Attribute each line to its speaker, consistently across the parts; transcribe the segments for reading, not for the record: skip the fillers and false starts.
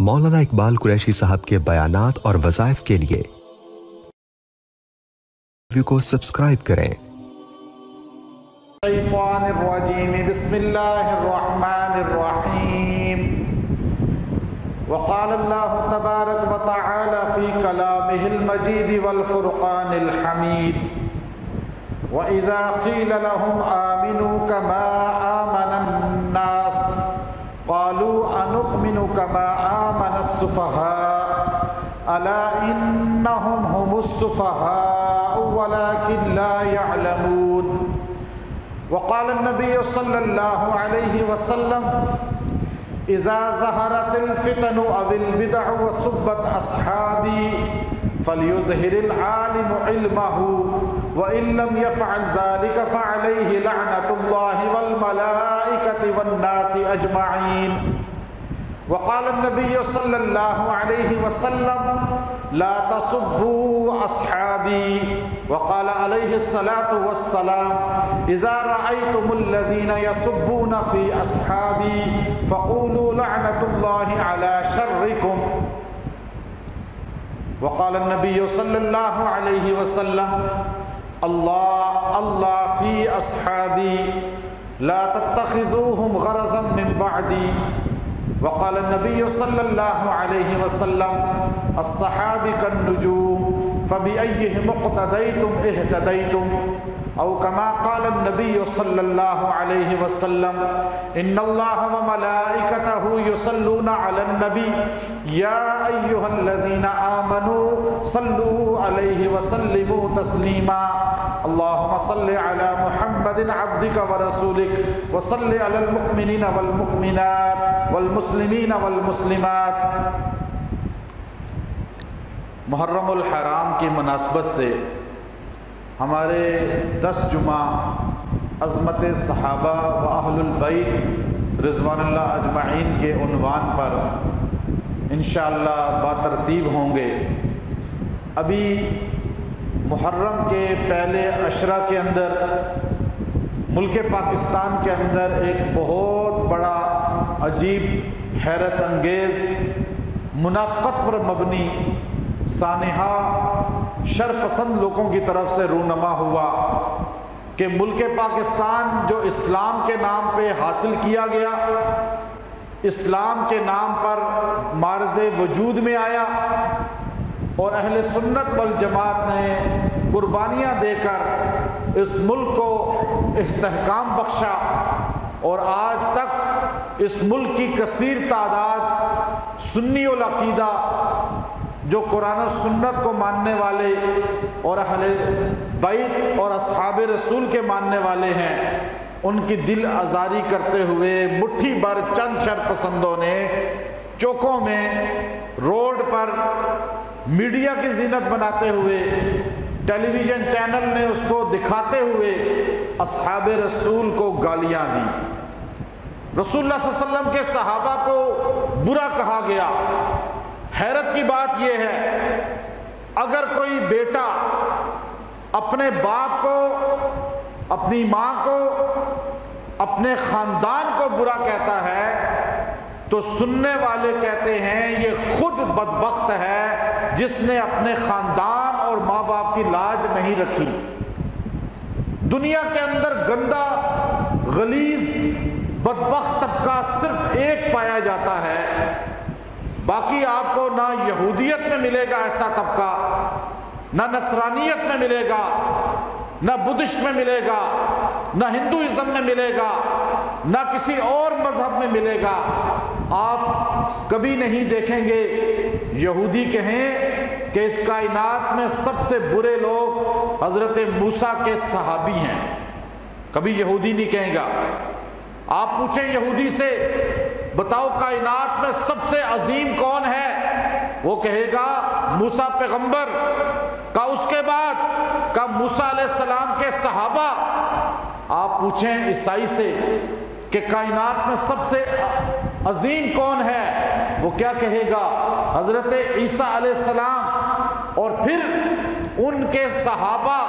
Speaker 1: مولانا اقبال قریشی صاحب کے بیانات اور وظائف کے لیے ویڈیو کو سبسکرائب کریں۔
Speaker 2: الشیطان الرجیم بسم اللہ الرحمن الرحیم وقال اللہ تبارک وتعالی فی کلامہ المجید والفرقان الحمید وَإِذَا قِيلَ لَهُمْ آمِنُوا كَمَا آمَنَ النَّاسُ قَالُوا أَنُؤْمِنُ كَمَا آمَنَ السُّفَهَاءُ أَلَا إِنَّهُمْ هُمُ السُّفَهَاءُ وَلَكِنْ لَا يَعْلَمُونَ وقال النبي صلى الله عليه وسلم إذا ظهرت الفتن أو البدع وسبت أصحابي فليظهر العالم علمه وإن لم يفعل ذلك فعليه لعنة الله والملائكة والناس أجمعين وقال النبي صلى الله عليه وسلم لا تسبوا أصحابي وقال عليه الصلاة والسلام إذا رأيتم الذين يسبون في أصحابي فقولوا لعنة الله على شركم وقال النبي صلى الله عليه وسلم الله في أصحابي لا تتخذوهم غرضا من بعدي وقال النبي صلى الله عليه وسلم الصحابة كالنجوم فبأيهم اقتديتم اهتديتم أو كما قال النبي صلى الله عليه وسلم إن الله وملائكته يصلون على النبي يا أيها الذين آمنوا صلوا عليه وسلموا تسليما اللهم صل على محمد عبدك ورسولك وصل على المؤمنين والمؤمنات والمسلمين والمسلمات۔ محرم الحرام کی مناسبت سے ہمارے 10 جمعہ عظمت صحابہ و اہل البیت رضوان اللہ اجمعین کے عنوان پر انشاءاللہ باترتیب ہوں گے۔ ابھی محرم کے پہلے عشرہ کے اندر ملک پاکستان کے اندر ایک بہت بڑا عجیب حیرت انگیز منافقت پر مبنی سانحہ شر پسند لوگوں کی طرف سے رونما ہوا کہ ملک پاکستان جو اسلام کے نام پہ حاصل کیا گیا، اسلام کے نام پر معرض وجود میں آیا اور اہل سنت والجماعت نے قربانیاں دے کر اس ملک کو استحکام بخشا اور آج تک اس ملک کی کثیر تعداد سنی العقیدہ جو قرآن و سنت کو ماننے والے اور اہل بیت اور اصحاب رسول کے ماننے والے ہیں، ان کی دل آزاری کرتے ہوئے مٹھی بھر چند شر پسندوں نے چوکوں میں، روڈ پر میڈیا کی زینت بناتے ہوئے، ٹیلی ویژن چینل نے اس کو دکھاتے ہوئے اصحاب رسول کو گالیاں دی۔ رسول اللہ صلی اللہ علیہ وسلم کے صحابہ کو برا کہا گیا۔ حیرت کی بات یہ ہے، اگر کوئی بیٹا اپنے باپ کو، اپنی ماں کو، اپنے خاندان کو برا کہتا ہے تو سننے والے کہتے ہیں یہ خود بدبخت ہے جس نے اپنے خاندان اور ماں باپ کی لاج نہیں رکھی۔ دنیا کے اندر گندا، غلیظ، بدبخت طبقہ صرف ایک پایا جاتا ہے، باقی آپ کو نہ یہودیت میں ملے گا ایسا طبقہ، نہ نصرانیت میں ملے گا، نہ بدھسٹ میں ملے گا، نہ ہندوازم میں ملے گا، نہ کسی اور مذہب میں ملے گا۔ آپ کبھی نہیں دیکھیں گے یہودی کہیں کہ اس کائنات میں سب سے برے لوگ حضرت موسیٰ کے صحابی ہیں، کبھی یہودی نہیں کہیں گا۔ آپ پوچھیں یہودی سے بتاؤ کائنات میں سب سے عظیم کون ہے، وہ کہے گا موسیٰ پیغمبر کا، اس کے بعد کا موسیٰ علیہ السلام کے صحابہ۔ آپ پوچھیں عیسائی سے کہ کائنات میں سب سے عظیم کون ہے، وہ کیا کہے گا حضرت عیسیٰ علیہ السلام، اور پھر ان کے صحابہ۔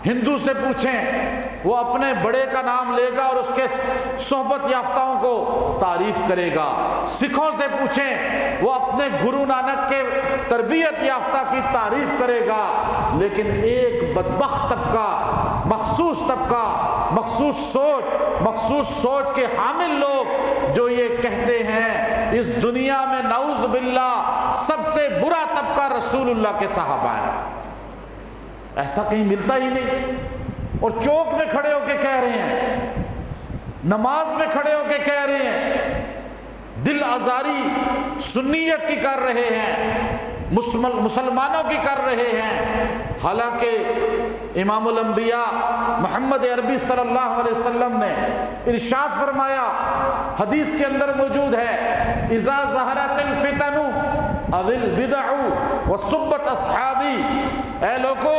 Speaker 2: ہندو سے پوچھیں وہ اپنے بڑے کا نام لے گا اور اس کے صحبت یافتاؤں کو تعریف کرے گا۔ سکھوں سے پوچھیں، وہ اپنے گرو نانک کے تربیت یافتہ کی تعریف کرے گا، لیکن ایک بدبخت طبقہ، مخصوص طبقہ، مخصوص سوچ کے حامل لوگ جو یہ کہتے ہیں اس دنیا میں نعوذ باللہ سب سے برا طبقہ رسول اللہ کے صحابہ ہیں، ایسا کہیں ملتا ہی نہیں، اور چوک میں کھڑے ہو کے کہہ رہے ہیں، نماز میں کھڑے ہو کے کہہ رہے ہیں، دل آزاری سنیت کی کر رہے ہیں، مسلمانوں کی کر رہے ہیں، حالانکہ امام الانبیاء محمد عربی صلی اللہ علیہ وسلم نے ارشاد فرمایا، حدیث کے اندر موجود ہے، اذا ظہرت الفتن او البدع وصبت اصحابی، اے لوگو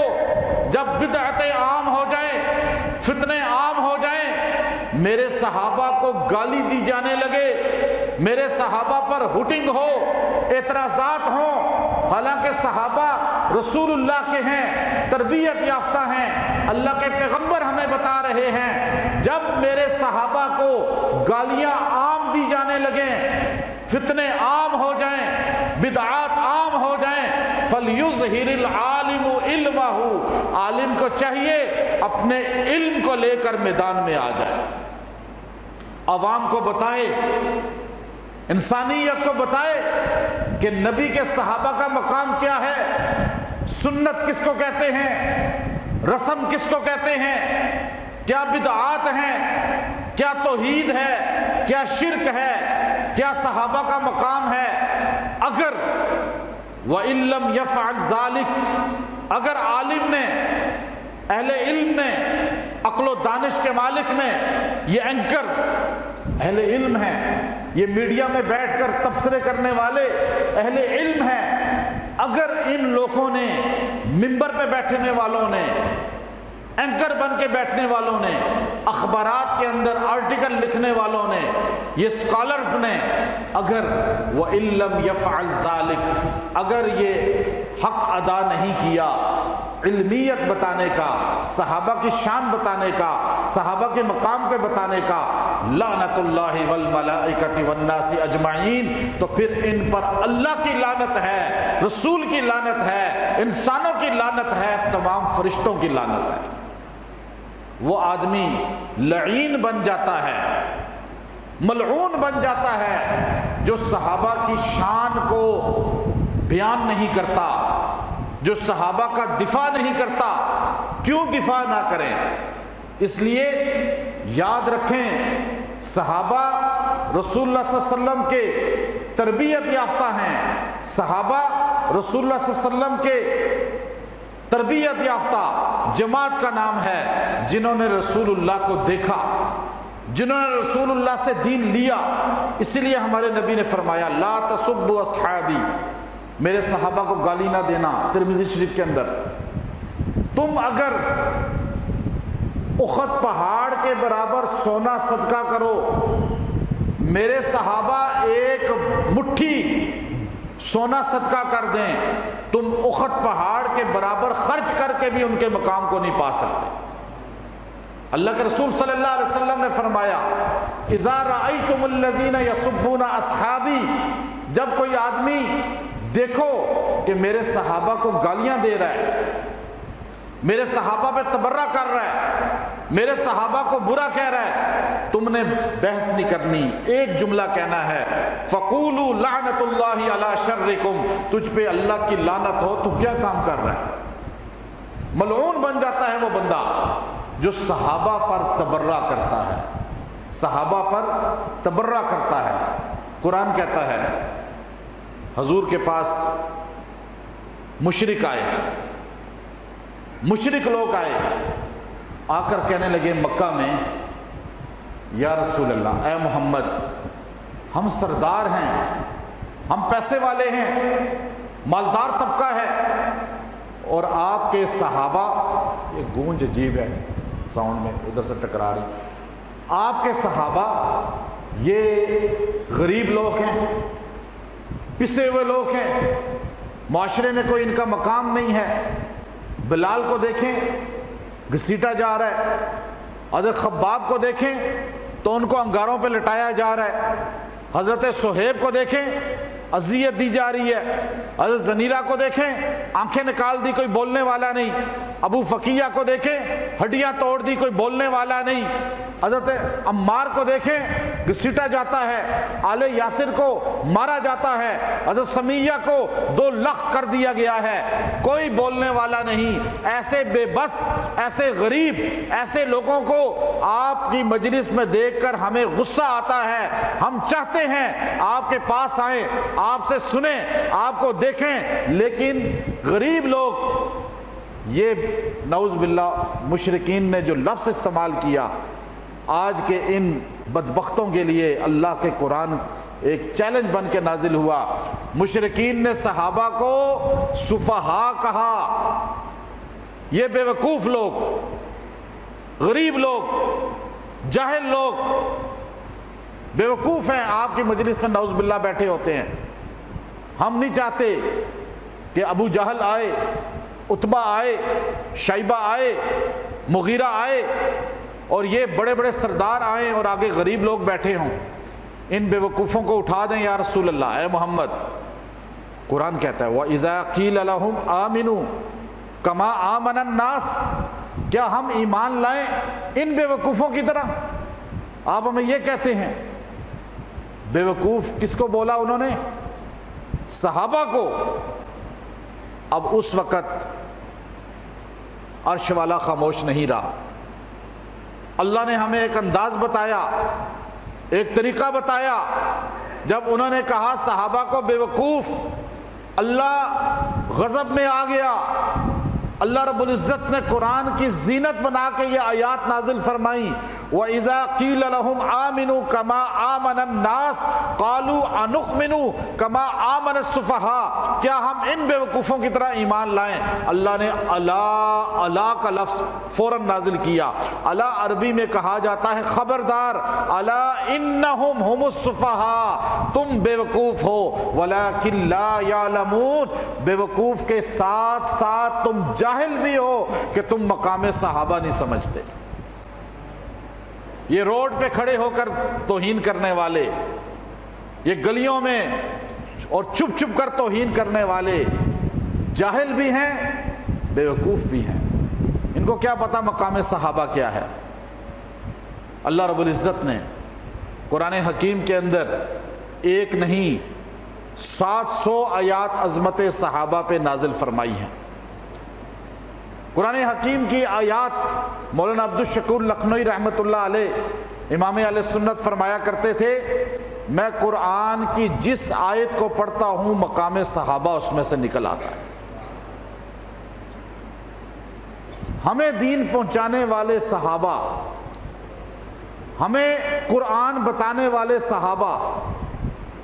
Speaker 2: جب بدعتیں عام ہو جائیں، فتنے عام ہو جائیں، میرے صحابہ کو گالی دی جانے لگے، میرے صحابہ پر ہوٹنگ ہو، اعتراضات ہوں، حالانکہ صحابہ رسول اللہ کے ہیں، تربیت یافتہ ہیں، اللہ کے پیغمبر ہمیں بتا رہے ہیں، جب میرے صحابہ کو گالیاں عام دی جانے لگیں، فتنے عام ہو جائیں، بدعات عام ہو جائیں، فَلْيُظْهِرِ الْعَالِمُ عِلْمَهُ، عالم کو چاہیے اپنے علم کو لے کر میدان میں آ جائے، عوام کو بتائے، انسانیت کو بتائے کہ نبی کے صحابہ کا مقام کیا ہے، سنت کس کو کہتے ہیں، رسم کس کو کہتے ہیں، کیا بدعات ہیں، کیا توحید ہے، کیا شرک ہے، کیا صحابہ کا مقام ہے۔ اگر وَإِن لَّمْ يَفْعَلْ ذَلِكَ، اگر عالم نے، اہل علم نے، عقل و دانش کے مالک نے، یہ اینکر اہل علم ہیں، یہ میڈیا میں بیٹھ کر تبصرے کرنے والے اہل علم ہیں، اگر ان لوگوں نے، منبر پہ بیٹھنے والوں نے، اینکر بن کے بیٹھنے والوں نے، اخبارات کے اندر آرٹیکل لکھنے والوں نے، یہ اسکالرز نے، اگر وَإِن لَّمْ يَفْعَلْ ذَلِكَ، اگر یہ حق ادا نہیں کیا، علمیت بتانے کا، صحابہ کی شان بتانے کا، صحابہ کے مقام کے بتانے کا، لعنت اللہ والملائکۃ والناس اجمعین، تو پھر ان پر اللہ کی لعنت ہے، رسول کی لعنت ہے، انسانوں کی لعنت ہے، تمام فرشتوں کی لعنت ہے۔ وہ آدمی لعین بن جاتا ہے، ملعون بن جاتا ہے جو صحابہ کی شان کو بیان نہیں کرتا، جو صحابہ کا دفاع نہیں کرتا۔ کیوں دفاع نہ کریں؟ اس لیے یاد رکھیں، صحابہ رسول اللہ صلی اللہ علیہ وسلم کے تربیت یافتہ ہیں، صحابہ رسول اللہ صلی اللہ علیہ وسلم کے تربیت یافتہ جماعت کا نام ہے، جنہوں نے رسول اللہ کو دیکھا، جنہوں نے رسول اللہ سے دین لیا۔ اسی لیے ہمارے نبی نے فرمایا، لا تسبوا اصحابی، میرے صحابہ کو گالی نہ دینا، ترمذی شریف کے اندر۔ تم اگر احد پہاڑ کے برابر سونا صدقہ کرو، میرے صحابہ ایک مٹھی سونا صدقہ کر دیں، تم احد پہاڑ کے برابر خرچ کر کے بھی ان کے مقام کو نہیں پا سکتے۔ اللہ کے رسول صلی اللہ علیہ وسلم نے فرمایا، اذا رأیتم الذین یسبون اصحابی، جب کوئی آدمی دیکھو کہ میرے صحابہ کو گالیاں دے رہا ہے، میرے صحابہ پہ تبرہ کر رہا ہے، میرے صحابہ کو برا کہہ رہا ہے، تم نے بحث نہیں کرنی، ایک جملہ کہنا ہے، فَقُولُوا لَعْنَةُ اللَّهِ عَلَى شَرِّكُمْ، تجھ پہ اللہ کی لعنت ہو، تو کیا کام کر رہا ہے؟ ملعون بن جاتا ہے وہ بندہ جو صحابہ پر تبرہ کرتا ہے، صحابہ پر تبرہ کرتا ہے۔ قرآن کہتا ہے، حضور کے پاس مشرک آئے، مشرک لوگ آئے، آ کر کہنے لگے مکہ میں، یا رسول اللہ، اے محمد، ہم سردار ہیں، ہم پیسے والے ہیں، مالدار طبقہ ہے، اور آپ کے صحابہ، یہ گونج عجیب ہے ساؤنڈ میں ادھر سے ٹکرا رہی، آپ کے صحابہ یہ غریب لوگ ہیں، پسے ہوئے لوگ ہیں، معاشرے میں کوئی ان کا مقام نہیں ہے۔ بلال کو دیکھیں گھسیٹا جا رہا ہے، حضرت خباب کو دیکھیں تو ان کو انگاروں پہ لٹایا جا رہا ہے، حضرت صہیب کو دیکھیں اذیت دی جا رہی ہے، حضرت زنیرہ کو دیکھیں آنکھیں نکال دی کوئی بولنے والا نہیں، ابو فقیہ کو دیکھیں ہڈیاں توڑ دی کوئی بولنے والا نہیں، حضرت عمار کو دیکھیں گھسیٹا جاتا ہے، آل یاسر کو مارا جاتا ہے، حضرت سمیہ کو 2 لخت کر دیا گیا ہے، کوئی بولنے والا نہیں۔ ایسے بے بس، ایسے غریب، ایسے لوگوں کو آپ کی مجلس میں دیکھ کر ہمیں غصہ آتا ہے، ہم چاہتے ہیں آپ کے پاس آئیں، آپ سے سنیں، آپ کو دیکھیں، لیکن غریب لوگ، یہ نعوذ باللہ مشرکین نے جو لفظ استعمال کیا، آج کے ان بدبختوں کے لیے اللہ کے قرآن ایک چیلنج بن کے نازل ہوا۔ مشرکین نے صحابہ کو سفہاء کہا، یہ بے وقوف لوگ، غریب لوگ، جاہل لوگ بے وقوف ہیں، آپ کی مجلس میں نعوذ باللہ بیٹھے ہوتے ہیں۔ ہم نہیں چاہتے کہ ابو جہل آئے، عتبہ آئے، شیبہ آئے، مغیرہ آئے اور یہ بڑے بڑے سردار آئیں اور آگے غریب لوگ بیٹھے ہوں۔ ان بے وقوفوں کو اٹھا دیں یا رسول اللہ، اے محمد۔ قرآن کہتا ہے وَإِذَا قِيلَ لَهُمْ آمِنُوا كَمَا آمَنَ النَّاسِ، کیا ہم ایمان لائیں ان بے وقوفوں کی طرح؟ آپ ہمیں یہ کہتے ہیں۔ بے وقوف کس کو بولا انہوں نے؟ صحابہ کو۔ اب اس وقت عرش والا خاموش نہیں رہا، اللہ نے ہمیں ایک انداز بتایا، ایک طریقہ بتایا۔ جب انہوں نے کہا صحابہ کو بے وقوف، اللہ غضب میں آ گیا۔ اللہ رب العزت نے قرآن کی زینت بنا کے یہ آیات نازل فرمائیں، وَإِذَا قِيلَ لَهُمْ آمِنُوا كَمَا آمَنَ النَّاسِ قَالُوا أَنُؤْمِنُوا كَمَا آمَنَ السُّفَهَاءُ، کیا ہم ان بے وقوفوں کی طرح ایمان لائیں؟ اللہ نے الا کا لفظ فوراً نازل کیا۔ الا عربی میں کہا جاتا ہے خبردار، الا انہم ہم السفہاء، تم بے وقوف ہو، ولیکن لا یعلمون، بے وقوف کے ساتھ ساتھ تم جاہل بھی ہو کہ تم مقام صحابہ نہیں سمجھتے۔ یہ روڈ پہ کھڑے ہو کر توہین کرنے والے، یہ گلیوں میں اور چھپ چھپ کر توہین کرنے والے جاہل بھی ہیں، بے وقوف بھی ہیں۔ ان کو کیا پتہ مقام صحابہ کیا ہے؟ اللہ رب العزت نے قرآن حکیم کے اندر ایک نہیں 700 آیات عظمت صحابہ پہ نازل فرمائی ہیں۔ قرآن حکیم کی آیات مولانا عبدالشکور لکھنوی رحمۃ اللہ علیہ امام اہل سنت فرمایا کرتے تھے، میں قرآن کی جس آیت کو پڑھتا ہوں مقام صحابہ اس میں سے نکل آتا ہے۔ ہمیں دین پہنچانے والے صحابہ، ہمیں قرآن بتانے والے صحابہ،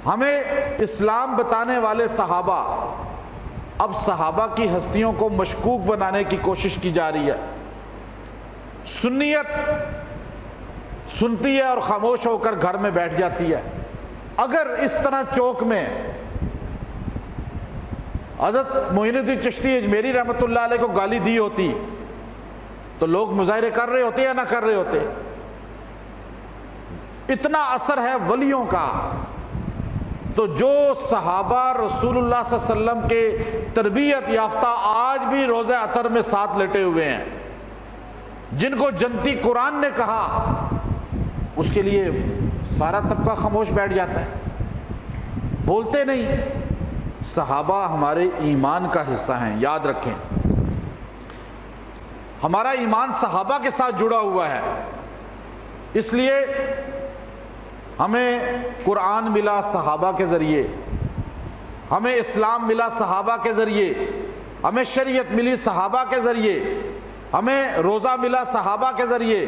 Speaker 2: ہمیں اسلام بتانے والے صحابہ، اب صحابہ کی ہستیوں کو مشکوک بنانے کی کوشش کی جا رہی ہے۔ سنیت سنتی ہے اور خاموش ہو کر گھر میں بیٹھ جاتی ہے۔ اگر اس طرح چوک میں حضرت معین الدین چشتی اجمیری رحمۃ اللہ علیہ کو گالی دی ہوتی تو لوگ مظاہرے کر رہے ہوتے یا نہ کر رہے ہوتے؟ اتنا اثر ہے ولیوں کا۔ تو جو صحابہ رسول اللہ صلی اللہ علیہ وسلم کے تربیت یافتہ آج بھی روضہ عطر میں ساتھ لیٹے ہوئے ہیں، جن کو جنتی قرآن نے کہا، اس کے لیے سارا طبقہ خاموش بیٹھ جاتا ہے، بولتے نہیں۔ صحابہ ہمارے ایمان کا حصہ ہیں، یاد رکھیں، ہمارا ایمان صحابہ کے ساتھ جڑا ہوا ہے۔ اس لیے ہمیں قرآن ملا صحابہ کے ذریعے، ہمیں اسلام ملا صحابہ کے ذریعے، ہمیں شریعت ملی صحابہ کے ذریعے، ہمیں روزہ ملا صحابہ کے ذریعے،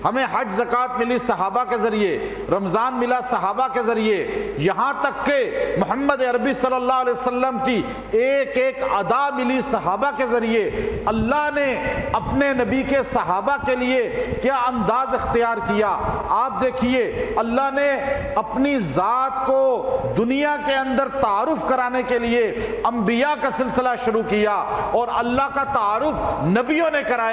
Speaker 2: ہمیں حج زکوٰۃ ملی صحابہ کے ذریعے، رمضان ملا صحابہ کے ذریعے، یہاں تک کہ محمد عربی صلی اللہ علیہ وسلم کی ایک ایک ادا ملی صحابہ کے ذریعے۔ اللہ نے اپنے نبی کے صحابہ کے لیے کیا انداز اختیار کیا، آپ دیکھیے۔ اللہ نے اپنی ذات کو دنیا کے اندر تعارف کرانے کے لیے انبیاء کا سلسلہ شروع کیا، اور اللہ کا تعارف نبیوں نے کرایا۔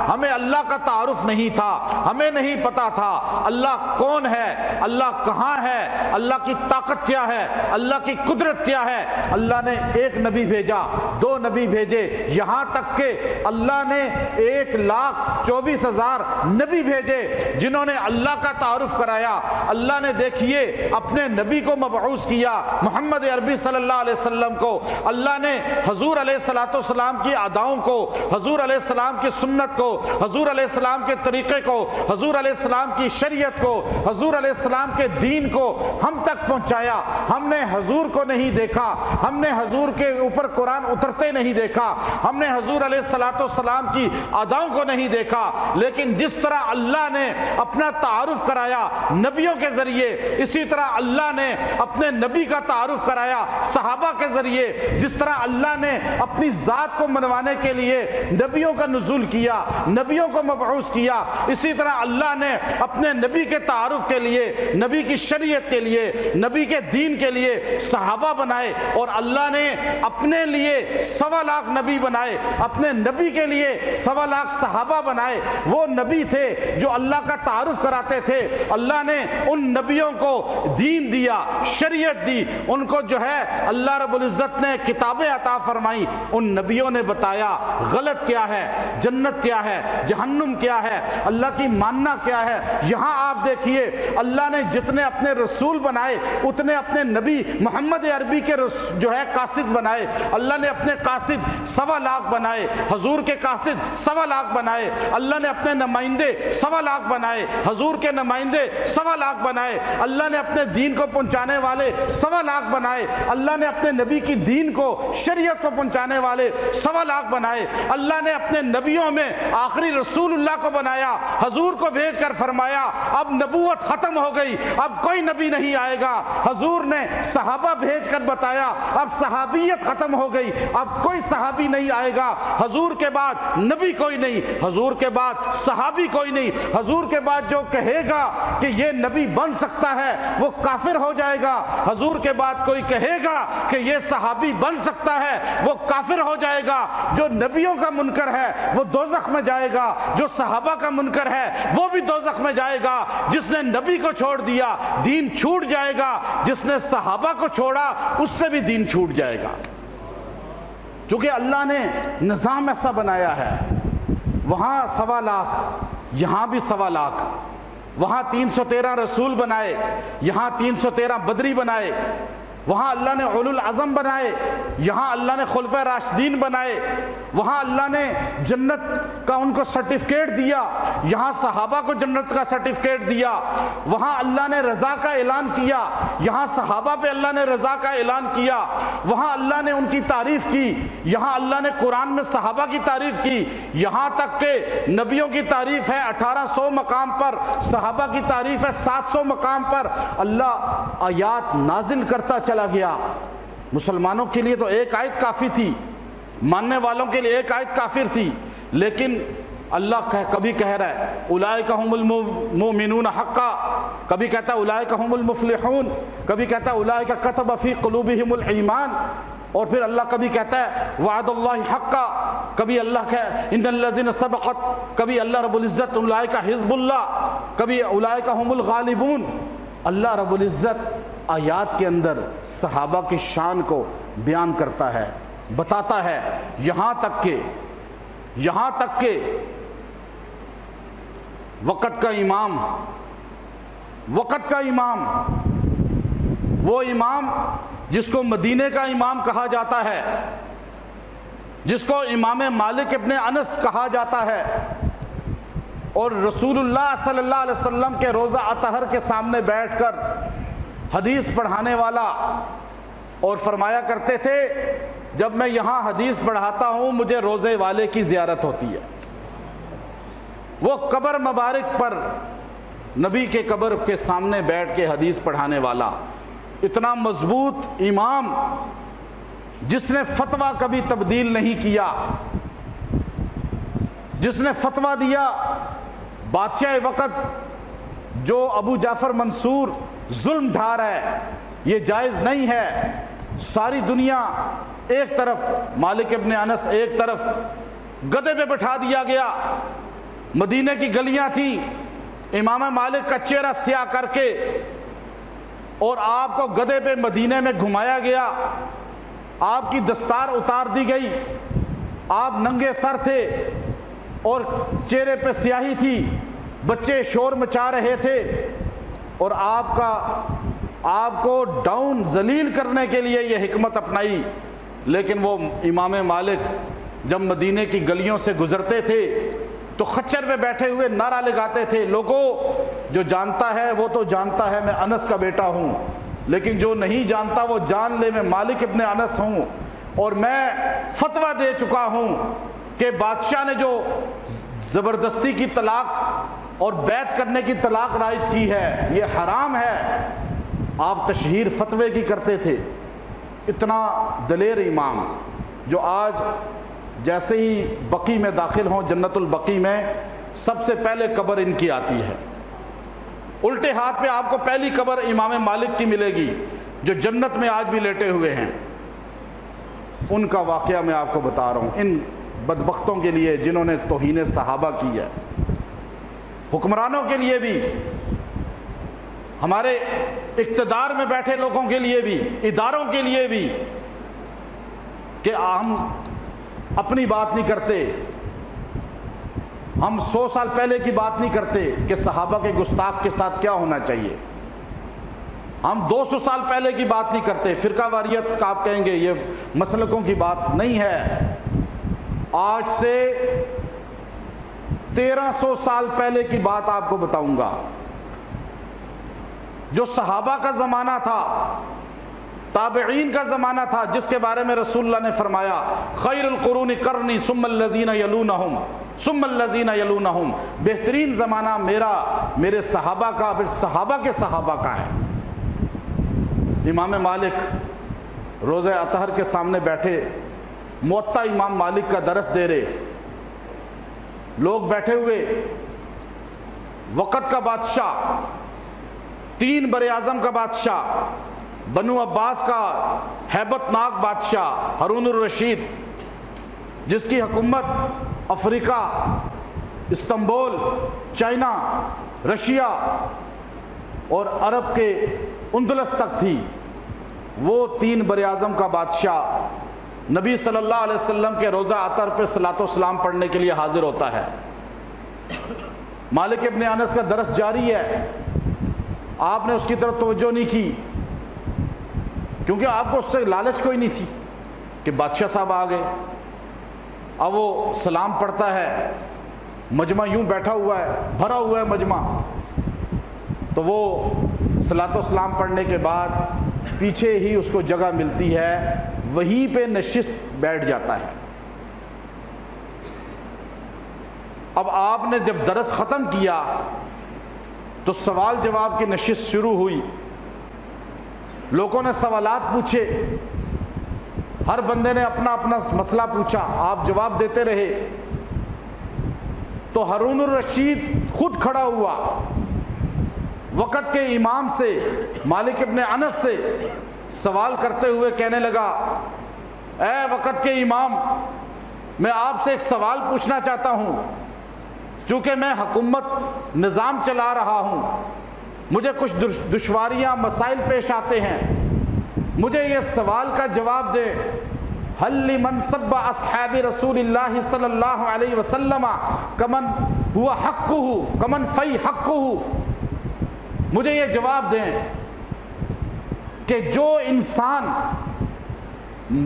Speaker 2: ہمیں اللہ کا تعارف نہیں تھا، ہمیں ہمیں نہیں پتا تھا اللہ کون ہے، اللہ کہاں ہے، اللہ کی طاقت کیا ہے، اللہ کی قدرت کیا ہے۔ اللہ نے ایک نبی بھیجا، 2 نبی بھیجے، یہاں تک کہ اللہ نے 1,24,000 نبی بھیجے جنہوں نے اللہ کا تعارف کرایا۔ اللہ نے دیکھیے اپنے نبی کو مبعوث کیا، محمد عربی صلی اللہ علیہ وسلم کو۔ اللہ نے حضور علیہ السلام کی اداؤں کو، حضور علیہ السلام کی سنت کو، حضور علیہ السلام کے طریقے کو، حضور علیہ السلام کی شریعت کو، حضور علیہ السلام کے دین کو ہم تک پہنچایا۔ ہم نے حضور کو نہیں دیکھا، ہم نے حضور کے اوپر قرآن اترتے نہیں دیکھا، ہم نے حضور علیہ السلام کی اداؤں کو نہیں دیکھا، لیکن جس طرح اللہ نے اپنا تعارف کرایا نبیوں کے ذریعے، اسی طرح اللہ نے اپنے نبی کا تعارف کرایا صحابہ کے ذریعے۔ جس طرح اللہ نے اپنی ذات کو منوانے کے لیے نبیوں کا نزول کیا، نبیوں کو مبعوث کیا، اسی طرح اللہ نے اپنے نبی کے تعارف کے لیے، نبی کی شریعت کے لیے، نبی کے دین کے لیے صحابہ بنائے، اور اللہ نے اپنے لیے 1.25 لاکھ نبی بنائے، اپنے نبی کے لیے 1.25 لاکھ صحابہ بنائے۔ وہ نبی تھے جو اللہ کا تعارف کراتے تھے۔ اللہ نے ان نبیوں کو دین دیا، شریعت دی، ان کو جو ہے اللہ رب العزت نے کتابیں عطا فرمائی۔ ان نبیوں نے بتایا غلط کیا ہے، جنت کیا ہے، جہنم کیا ہے، اللہ کی ماننا کیا ہے۔ یہاں آپ دیکھیے اللہ نے جتنے اپنے رسول بنائے اتنے اپنے نبی محمد عربی کے جو ہے قاصد بنائے۔ اللہ نے اپنے قاصد 1.25 لاکھ بنائے، حضور کے قاصد 1.25 لاکھ بنائے۔ اللہ نے اپنے نمائندے 1.25 لاکھ بنائے، حضور کے نمائندے 1.25 لاکھ بنائے۔ اللہ نے اپنے دین کو پہنچانے والے 1.25 لاکھ بنائے۔ اللہ نے اپنے نبی کی دین کو، شریعت کو پہنچانے والے 1.25 لاکھ بنائے۔ اللہ نے اپنے نبیوں میں آخری رسول اللہ کو بنایا، حضور کو بھیج کر فرمایا اب نبوت ختم ہو گئی، اب کوئی نبی نہیں آئے گا۔ حضور نے صحابہ بھیج کر بتایا اب صحابیت ختم ہو گئی، اب کوئی صحابی نہیں آئے گا۔ حضور کے بعد نبی کوئی نہیں، حضور کے بعد صحابی کوئی نہیں۔ حضور کے بعد جو کہے گا کہ یہ نبی بن سکتا ہے وہ کافر ہو جائے گا۔ حضور کے بعد کوئی کہے گا کہ یہ صحابی بن سکتا ہے وہ کافر ہو جائے گا۔ جو نبیوں کا منکر ہے وہ دوزخ میں جائے گا، جو صحابہ کا منکر ہے وہ بھی دوزخ میں جائے گا۔ جس نے نبی کو چھوڑ دیا دین چھوٹ جائے گا، جس نے صحابہ کو چھوڑا اس سے بھی دین چھوٹ جائے گا۔ چونکہ اللہ نے نظام ایسا بنایا ہے، وہاں 1.25 لاکھ، یہاں بھی 1.25 لاکھ، وہاں 313 رسول بنائے، یہاں 313 بدری بنائے، وہاں اللہ نے اولو العزم بنائے، یہاں اللہ نے خلفائے راشدین بنائے، وہاں اللہ نے جنت کا ان کو سرٹیفکیٹ دیا، یہاں صحابہ کو جنت کا سرٹیفکیٹ دیا، وہاں اللہ نے رضا کا اعلان کیا، یہاں صحابہ پہ اللہ نے رضا کا اعلان کیا، وہاں اللہ نے ان کی تعریف کی، یہاں اللہ نے قرآن میں صحابہ کی تعریف کی، یہاں تک کہ نبیوں کی تعریف ہے 1800 مقام پر، صحابہ کی تعریف ہے 700 مقام پر۔ اللہ آیات نازل کرتا چلا گیا۔ مسلمانوں کے لیے تو ایک آیت کافی تھی، ماننے والوں کے لیے ایک آیت کافر تھی، لیکن اللہ کبھی کہہ رہا ہے اولئک هم المؤمنون حقا، کبھی کہتا ہے اولئک هم المفلحون، کبھی کہتا ہے اولئک كتب في قلوبهم الایمان، اور پھر اللہ کبھی کہتا ہے وعد اللہ حقا، کبھی اللہ کہ ان الذین سبقت، کبھی اللہ رب العزت اولئک حزب اللہ، کبھی اولئک هم الغالبون۔ اللہ رب العزت آیات کے اندر صحابہ کی شان کو بیان کرتا ہے، بتاتا ہے، یہاں تک کہ وقت کا امام، وہ امام جس کو مدینے کا امام کہا جاتا ہے، جس کو امام مالک ابن انس کہا جاتا ہے، اور رسول اللہ صلی اللہ علیہ وسلم کے روضہ اطہر کے سامنے بیٹھ کر حدیث پڑھانے والا، اور فرمایا کرتے تھے جب میں یہاں حدیث پڑھاتا ہوں مجھے روضے والے کی زیارت ہوتی ہے۔ وہ قبر مبارک پر نبی کے قبر کے سامنے بیٹھ کے حدیث پڑھانے والا، اتنا مضبوط امام جس نے فتویٰ کبھی تبدیل نہیں کیا، جس نے فتویٰ دیا بادشاہ وقت جو ابو جعفر منصور ظلم ڈھا رہا ہے یہ جائز نہیں ہے، ساری دنیا ایک طرف، مالک ابن انس ایک طرف، گدھے پہ بٹھا دیا گیا، مدینے کی گلیاں تھیں، امام مالک کا چہرہ سیاہ کر کے اور آپ کو گدھے پہ مدینے میں گھمایا گیا، آپ کی دستار اتار دی گئی، آپ ننگے سر تھے اور چہرے پہ سیاہی تھی، بچے شور مچا رہے تھے، اور آپ کو ڈاؤن ذلیل کرنے کے لیے یہ حکمت اپنائی۔ لیکن وہ امام مالک جب مدینے کی گلیوں سے گزرتے تھے تو خچر پہ بیٹھے ہوئے نعرہ لگاتے تھے، لوگوں جو جانتا ہے وہ تو جانتا ہے میں انس کا بیٹا ہوں، لیکن جو نہیں جانتا وہ جان لے میں مالک ابن انس ہوں، اور میں فتویٰ دے چکا ہوں کہ بادشاہ نے جو زبردستی کی طلاق اور بیعت کرنے کی طلاق رائج کی ہے یہ حرام ہے۔ آپ تشہیر فتوے کی کرتے تھے۔ اتنا دلیر امام جو آج جیسے ہی بقی میں داخل ہوں، جنت البقی میں سب سے پہلے قبر ان کی آتی ہے، الٹے ہاتھ پہ آپ کو پہلی قبر امام مالک کی ملے گی جو جنت میں آج بھی لیٹے ہوئے ہیں۔ ان کا واقعہ میں آپ کو بتا رہا ہوں، ان بدبختوں کے لیے جنہوں نے توہین صحابہ کی ہے، حکمرانوں کے لیے بھی، ہمارے اقتدار میں بیٹھے لوگوں کے لیے بھی، اداروں کے لیے بھی، کہ ہم اپنی بات نہیں کرتے، ہم 100 سال پہلے کی بات نہیں کرتے کہ صحابہ کے گستاخ کے ساتھ کیا ہونا چاہیے، ہم 200 سال پہلے کی بات نہیں کرتے۔ فرقہ واریت کا آپ کہیں گے یہ مسلکوں کی بات نہیں ہے، آج سے 1300 سال پہلے کی بات آپ کو بتاؤں گا۔ جو صحابہ کا زمانہ تھا، تابعین کا زمانہ تھا، جس کے بارے میں رسول اللہ نے فرمایا خیر القرون قرنی ثم الذین یلونہم ثم الذین یلونہم، بہترین زمانہ میرے صحابہ کا، پھر صحابہ کے صحابہ کا ہے۔ امام مالک روضہ اطہر کے سامنے بیٹھے موطا امام مالک کا درس دے رہے، لوگ بیٹھے ہوئے، وقت کا بادشاہ، 3 براعظم کا بادشاہ، بنو عباس کا ہیبت ناک بادشاہ ہارون الرشید، جس کی حکومت افریقہ، استنبول، چائنا، رشیا اور عرب کے اندلس تک تھی، وہ 3 براعظم کا بادشاہ نبی صلی اللہ علیہ وسلم کے روضہ اطہر پہ صلاۃ و سلام پڑھنے کے لیے حاضر ہوتا ہے۔ مالک ابن انس کا درس جاری ہے، آپ نے اس کی طرف توجہ نہیں کی کیونکہ آپ کو اس سے لالچ کوئی نہیں تھی کہ بادشاہ صاحب آ گئے۔ اب وہ سلام پڑھتا ہے، مجمع یوں بیٹھا ہوا ہے، بھرا ہوا ہے مجمع، تو وہ صلاۃ و سلام پڑھنے کے بعد پیچھے ہی اس کو جگہ ملتی ہے، وہیں پہ نشست بیٹھ جاتا ہے۔ اب آپ نے جب درس ختم کیا تو سوال جواب کی نشست شروع ہوئی، لوگوں نے سوالات پوچھے، ہر بندے نے اپنا اپنا مسئلہ پوچھا، آپ جواب دیتے رہے۔ تو ہارون الرشید خود کھڑا ہوا، وقت کے امام سے، مالک ابن انس سے سوال کرتے ہوئے کہنے لگا، اے وقت کے امام، میں آپ سے ایک سوال پوچھنا چاہتا ہوں، چونکہ میں حکومت نظام چلا رہا ہوں، مجھے کچھ دشواریاں مسائل پیش آتے ہیں، مجھے یہ سوال کا جواب دے، هل لمن سب اصحاب رسول اللہ صلی اللہ علیہ وسلم کمن ہوا حقہ کمن فی حقہ، مجھے یہ جواب دیں کہ جو انسان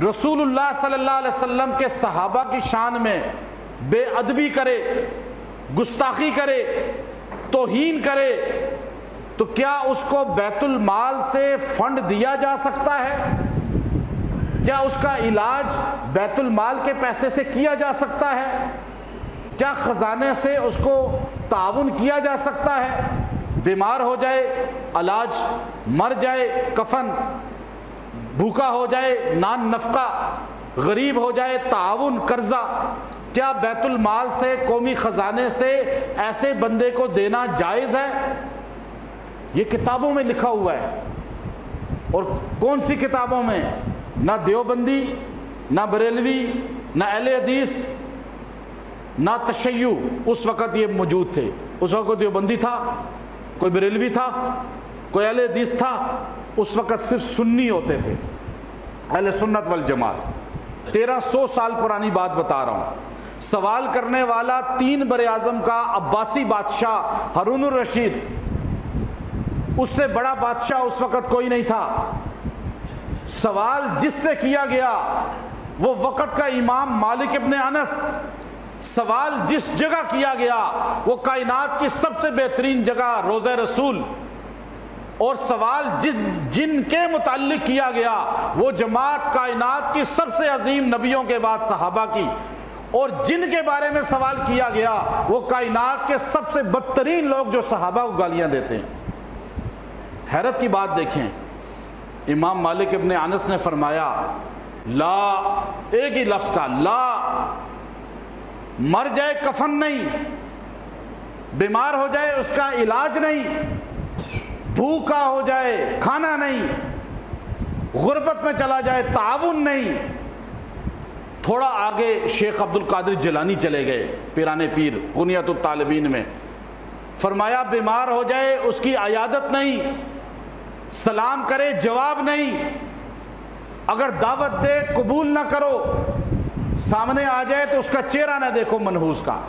Speaker 2: رسول اللہ صلی اللہ علیہ وسلم کے صحابہ کی شان میں بے ادبی کرے، گستاخی کرے، توہین کرے، تو کیا اس کو بیت المال سے فنڈ دیا جا سکتا ہے؟ کیا اس کا علاج بیت المال کے پیسے سے کیا جا سکتا ہے؟ کیا خزانے سے اس کو تعاون کیا جا سکتا ہے؟ بیمار ہو جائے علاج، مر جائے کفن، بھوکا ہو جائے نان نفقہ، غریب ہو جائے تعاون، قرضہ، کیا بیت المال سے، قومی خزانے سے ایسے بندے کو دینا جائز ہے؟ یہ کتابوں میں لکھا ہوا ہے، اور کون سی کتابوں میں؟ نہ دیوبندی، نہ بریلوی، نہ اہل حدیث، نہ تشیع اس وقت یہ موجود تھے، اس وقت کوئی دیوبندی تھا، کوئی بریلوی تھا، کوئی اہل حدیث تھا، اس وقت صرف سنی ہوتے تھے، اہل سنت والجماعت۔ 1300 سال پرانی بات بتا رہا ہوں۔ سوال کرنے والا 3 براعظم کا عباسی بادشاہ ہارون الرشید، اس سے بڑا بادشاہ اس وقت کوئی نہیں تھا۔ سوال جس سے کیا گیا وہ وقت کا امام مالک ابن انس، سوال جس جگہ کیا گیا وہ کائنات کی سب سے بہترین جگہ روضہ رسول، اور سوال جن کے متعلق کیا گیا وہ جماعت کائنات کی سب سے عظیم نبیوں کے بعد صحابہ کی، اور جن کے بارے میں سوال کیا گیا وہ کائنات کے سب سے بدترین لوگ جو صحابہ کو گالیاں دیتے ہیں۔ حیرت کی بات دیکھیں، امام مالک ابن انس نے فرمایا لا، ایک ہی لفظ کا لا، مر جائے کفن نہیں، بیمار ہو جائے اس کا علاج نہیں، بھوکا ہو جائے کھانا نہیں، غربت میں چلا جائے تعاون نہیں۔ تھوڑا آگے شیخ عبد القادر جیلانی چلے گئے، پیران پیر غنیۃ الطالبین میں، فرمایا بیمار ہو جائے اس کی عیادت نہیں، سلام کرے جواب نہیں، اگر دعوت دے قبول نہ کرو، سامنے آ جائے تو اس کا چہرہ نہ دیکھو منحوس کا۔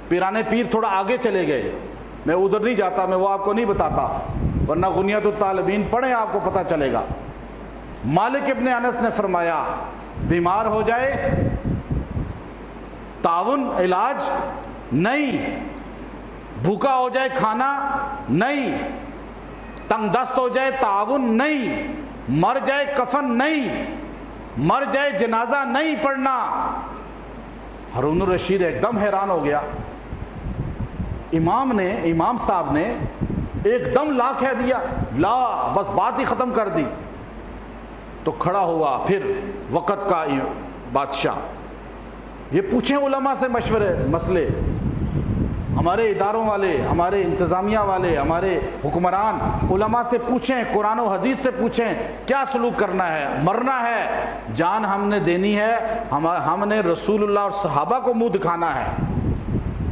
Speaker 2: پیران پیر تھوڑا آگے چلے گئے، میں ادھر نہیں جاتا، میں وہ آپ کو نہیں بتاتا، ورنہ غنیۃ الطالبین پڑھیں آپ کو پتہ چلے گا۔ مالک ابن انس نے فرمایا بیمار ہو جائے تعاون علاج نہیں، بھوکا ہو جائے کھانا نہیں، تنگ دست ہو جائے تعاون نہیں، مر جائے کفن نہیں، مر جائے جنازہ نہیں پڑھنا۔ ہارون الرشید ایک دم حیران ہو گیا۔ امام صاحب نے ایک دم لا کہہ دیا، لا، بس بات ہی ختم کر دی۔ تو کھڑا ہوا پھر وقت کا بادشاہ، یہ پوچھیں علماء سے مشورے مسئلے، ہمارے اداروں والے، ہمارے انتظامیہ والے، ہمارے حکمران، علماء سے پوچھیں، قرآن و حدیث سے پوچھیں کیا سلوک کرنا ہے، مرنا ہے، جان ہم نے دینی ہے، ہم نے رسول اللہ اور صحابہ کو منہ دکھانا ہے،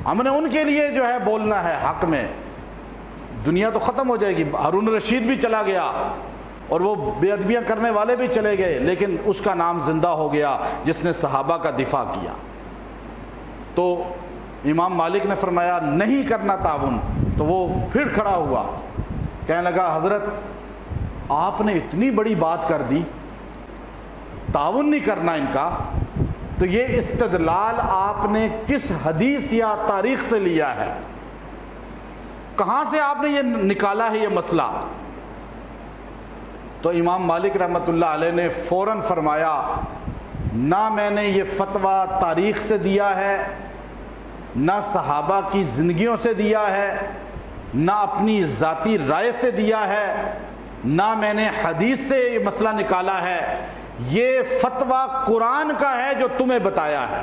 Speaker 2: ہم نے ان کے لیے جو ہے بولنا ہے حق میں۔ دنیا تو ختم ہو جائے گی، ہارون الرشید بھی چلا گیا اور وہ بے ادبیاں کرنے والے بھی چلے گئے، لیکن اس کا نام زندہ ہو گیا جس نے صحابہ کا دفاع کیا۔ تو امام مالک نے فرمایا نہیں کرنا تعاون، تو وہ پھر کھڑا ہوا، کہنے لگا حضرت آپ نے اتنی بڑی بات کر دی، تعاون نہیں کرنا ان کا، تو یہ استدلال آپ نے کس حدیث یا تاریخ سے لیا ہے؟ کہاں سے آپ نے یہ نکالا ہے یہ مسئلہ؟ تو امام مالک رحمۃ اللہ علیہ نے فوراً فرمایا نہ میں نے یہ فتویٰ تاریخ سے دیا ہے، نہ صحابہ کی زندگیوں سے دیا ہے، نہ اپنی ذاتی رائے سے دیا ہے، نہ میں نے حدیث سے یہ مسئلہ نکالا ہے، یہ فتویٰ قرآن کا ہے جو تمہیں بتایا ہے،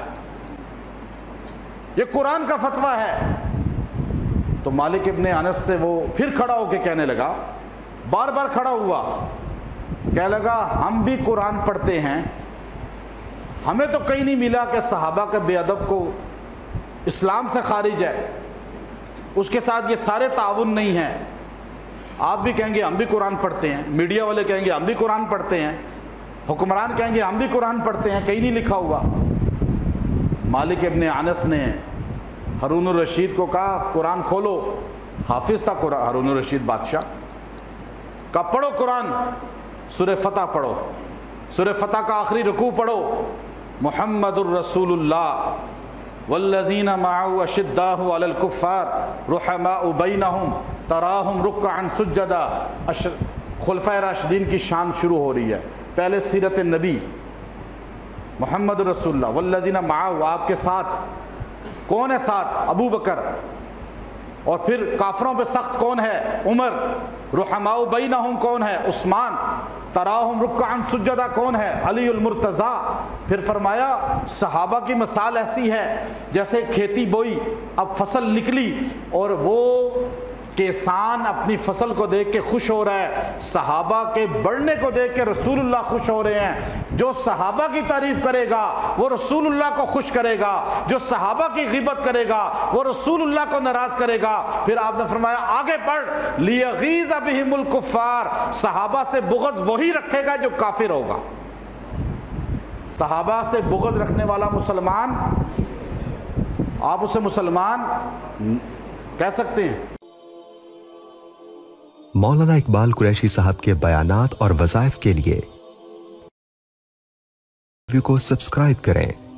Speaker 2: یہ قرآن کا فتویٰ ہے۔ تو مالک ابن انس سے وہ پھر کھڑا ہو کے کہنے لگا، بار بار کھڑا ہوا، کہنے لگا ہم بھی قرآن پڑھتے ہیں، ہمیں تو کہیں نہیں ملا کہ صحابہ کے بے ادب کو اسلام سے خارج ہے، اس کے ساتھ یہ سارے تعاون نہیں ہیں۔ آپ بھی کہیں گے ہم بھی قرآن پڑھتے ہیں، میڈیا والے کہیں گے ہم بھی قرآن پڑھتے ہیں، حکمران کہیں گے ہم بھی قرآن پڑھتے ہیں، کہیں نہیں لکھا ہوا۔ مالک ابن انس نے ہارون الرشید کو کہا قرآن کھولو، حافظ تھا ہارون الرشید بادشاہ، کہا پڑھو قرآن، سورہ فتح پڑھو، سورہ فتح کا آخری رکوع پڑھو، محمد الرسول اللہ والذین معه اشداء علی الکفار رحماء بینہم تراہم رکعا سجدا۔ خلفائے راشدین کی شان شروع ہو رہی ہے، پہلے سیرت نبی، محمد رسول اللہ والذین معه، آپ کے ساتھ کون ہے؟ ساتھ ابو بکر، اور پھر کافروں پہ سخت کون ہے؟ عمر، رحماء بینہم کون ہے؟ عثمان، تراہم رکعا سجدا کون ہے؟ علی المرتضیٰ۔ پھر فرمایا صحابہ کی مثال ایسی ہے جیسے کھیتی بوئی، اب فصل نکلی اور وہ کسان اپنی فصل کو دیکھ کے خوش ہو رہا ہے، صحابہ کے بڑھنے کو دیکھ کے رسول اللہ خوش ہو رہے ہیں۔ جو صحابہ کی تعریف کرے گا وہ رسول اللہ کو خوش کرے گا، جو صحابہ کی غیبت کرے گا وہ رسول اللہ کو ناراض کرے گا۔ پھر آپ نے فرمایا آگے پڑھ، لیغیظ بہم الکفار، صحابہ سے بغض وہی رکھے گا جو کافر ہوگا۔ صحابہ سے بغض رکھنے والا مسلمان، آپ اسے مسلمان کہہ سکتے ہیں؟
Speaker 1: مولانا اقبال قریشی صاحب کے بیانات اور وظائف کے لیے کو سبسکرائب کریں۔